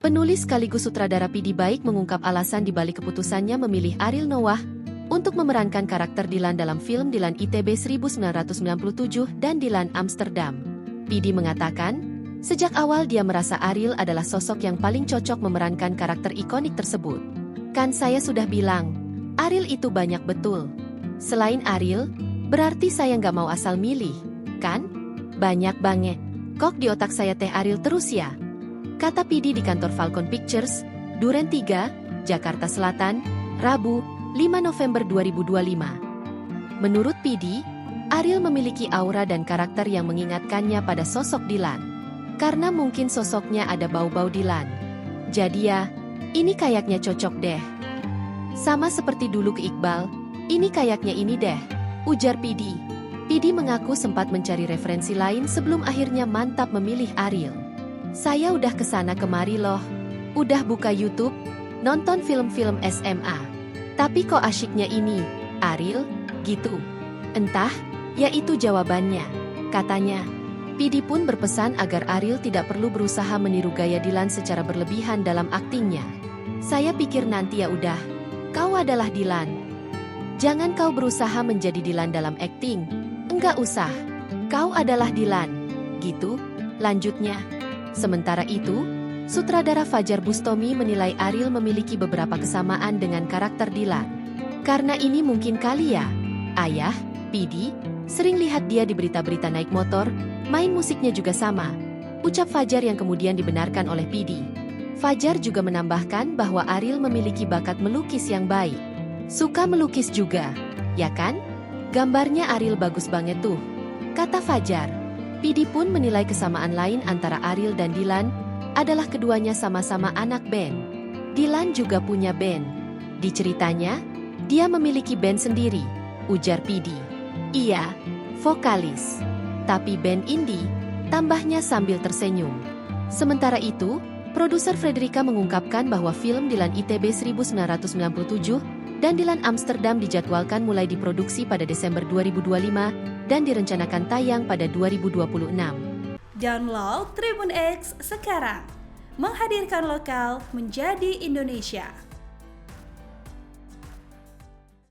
Penulis sekaligus sutradara P.D. Baik mengungkap alasan di balik keputusannya memilih Ariel Noah untuk memerankan karakter Dylan dalam film Dylan ITB 1997 dan Dylan Amsterdam. P.D. mengatakan, sejak awal dia merasa Ariel adalah sosok yang paling cocok memerankan karakter ikonik tersebut. Kan saya sudah bilang, Ariel itu banyak betul. Selain Ariel, berarti saya nggak mau asal milih, kan? Banyak banget. Kok di otak saya teh Ariel terus ya? Kata P.D. di kantor Falcon Pictures, Duren 3, Jakarta Selatan, Rabu, 5 November 2025. Menurut P.D., Ariel memiliki aura dan karakter yang mengingatkannya pada sosok Dylan. Karena mungkin sosoknya ada bau-bau Dylan. Jadi ya, ini kayaknya cocok deh. Sama seperti dulu ke Iqbal, ini kayaknya ini deh, ujar P.D. P.D. mengaku sempat mencari referensi lain sebelum akhirnya mantap memilih Ariel. Saya udah kesana kemari loh. Udah buka YouTube, nonton film-film SMA. Tapi kok asyiknya ini, Ariel, gitu. Entah, ya itu jawabannya, katanya. P.D. pun berpesan agar Ariel tidak perlu berusaha meniru gaya Dylan secara berlebihan dalam aktingnya. Saya pikir nanti ya udah, kau adalah Dylan. Jangan kau berusaha menjadi Dylan dalam akting. Enggak usah, kau adalah Dylan. Gitu, lanjutnya. Sementara itu, sutradara Fajar Bustami menilai Ariel memiliki beberapa kesamaan dengan karakter Dylan. Karena ini mungkin kali ya, ayah, P.D., sering lihat dia di berita-berita naik motor, main musiknya juga sama. Ucap Fajar yang kemudian dibenarkan oleh P.D. Fajar juga menambahkan bahwa Ariel memiliki bakat melukis yang baik. Suka melukis juga, ya kan? Gambarnya Ariel bagus banget tuh, kata Fajar. P.D. pun menilai kesamaan lain antara Ariel dan Dylan adalah keduanya sama-sama anak band. Dylan juga punya band. Di ceritanya, dia memiliki band sendiri, ujar P.D. Iya, vokalis. Tapi band indie, tambahnya sambil tersenyum. Sementara itu, produser Frederica mengungkapkan bahwa film Dylan ITB 1997 dan Dylan Amsterdam dijadwalkan mulai diproduksi pada Desember 2025 dan direncanakan tayang pada 2026. Download Tribun X sekarang, menghadirkan lokal menjadi Indonesia.